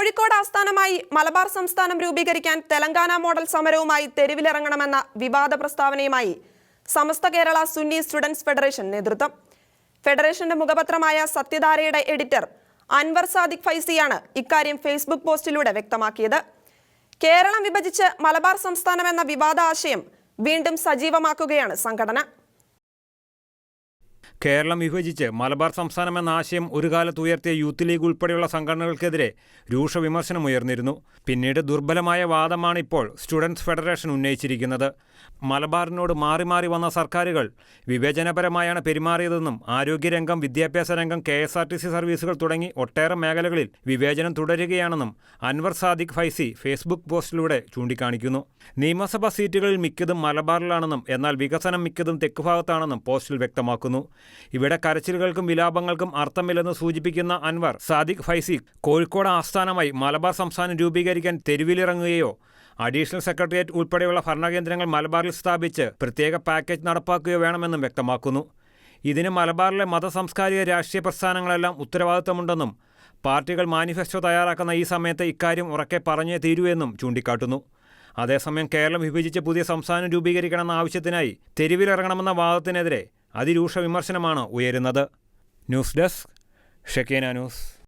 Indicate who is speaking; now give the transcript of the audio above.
Speaker 1: കോഴിക്കോട് ആസ്ഥാനമായി മലബാർ സംസ്ഥാനം രൂപീകരിക്കാൻ തെലങ്കാന മോഡൽ സമരവുമായി തെരുവിലിറങ്ങണമെന്ന വിവാദ പ്രസ്താവനയുമായി സമസ്ത കേരള സുന്നി സ്റ്റുഡൻസ് ഫെഡറേഷൻ നേതൃത്വം. ഫെഡറേഷന്റെ മുഖപത്രമായ സത്യധാരയുടെ എഡിറ്റർ അൻവർ സാദിഖ് ഫൈസിയാണ് ഇക്കാര്യം ഫേസ്ബുക്ക് പോസ്റ്റിലൂടെ വ്യക്തമാക്കിയത്. കേരളം വിഭജിച്ച് മലബാർ സംസ്ഥാനം എന്ന വിവാദ ആശയം വീണ്ടും സജീവമാക്കുകയാണ് സംഘടന.
Speaker 2: കേരളം വിഭജിച്ച് മലബാർ സംസ്ഥാനം എന്ന ആശയം ഒരു കാലത്ത് ഉയർത്തിയ യൂത്ത് ലീഗ് ഉൾപ്പെടെയുള്ള സംഘടനകൾക്കെതിരെ രൂക്ഷ വിമർശനമുയർന്നിരുന്നു. പിന്നീട് ദുർബലമായ വാദമാണ് ഇപ്പോൾ സ്റ്റുഡൻസ് ഫെഡറേഷൻ ഉന്നയിച്ചിരിക്കുന്നത്. മലബാറിനോട് മാറി മാറി വന്ന സർക്കാരുകൾ വിവേചനപരമായാണ് പെരുമാറിയതെന്നും ആരോഗ്യരംഗം, വിദ്യാഭ്യാസ രംഗം, KSRTC സർവീസുകൾ തുടങ്ങി ഒട്ടേറെ മേഖലകളിൽ വിവേചനം തുടരുകയാണെന്നും അൻവർ സാദിഖ് ഫൈസി ഫേസ്ബുക്ക് പോസ്റ്റിലൂടെ ചൂണ്ടിക്കാണിക്കുന്നു. നിയമസഭാ സീറ്റുകളിൽ മിക്കതും മലബാറിലാണെന്നും എന്നാൽ വികസനം മിക്കതും തെക്കുഭാഗത്താണെന്നും പോസ്റ്റിൽ വ്യക്തമാക്കുന്നു. ഇവിടെ കരച്ചിലുകൾക്കും വിലാപങ്ങൾക്കും അർത്ഥമില്ലെന്ന് സൂചിപ്പിക്കുന്ന അൻവർ സാദിഖ് ഫൈസി കോഴിക്കോട് ആസ്ഥാനമായി മലബാർ സംസ്ഥാനം രൂപീകരിക്കാൻ തെരുവിലിറങ്ങുകയോ അഡീഷണൽ സെക്രട്ടേറിയറ്റ് ഉൾപ്പെടെയുള്ള ഭരണകേന്ദ്രങ്ങൾ മലബാറിൽ സ്ഥാപിച്ച് പ്രത്യേക പാക്കേജ് നടപ്പാക്കുകയോ വേണമെന്നും വ്യക്തമാക്കുന്നു. ഇതിന് മലബാറിലെ മതസാംസ്കാരിക രാഷ്ട്രീയ പ്രസ്ഥാനങ്ങളെല്ലാം ഉത്തരവാദിത്തമുണ്ടെന്നും പാർട്ടികൾ മാനിഫെസ്റ്റോ തയ്യാറാക്കുന്ന ഈ സമയത്ത് ഇക്കാര്യം ഉറക്കെ പറഞ്ഞേ തീരൂവെന്നും ചൂണ്ടിക്കാട്ടുന്നു. അതേസമയം കേരളം വിഭജിച്ച് പുതിയ സംസ്ഥാനം രൂപീകരിക്കണമെന്ന ആവശ്യത്തിനായി തെരുവിലിറങ്ങണമെന്ന വാദത്തിനെതിരെ അതിരൂക്ഷ വിമർശനമാണ് ഉയരുന്നത്. ന്യൂസ് ഡെസ്ക് ഷെക്കേന ന്യൂസ്.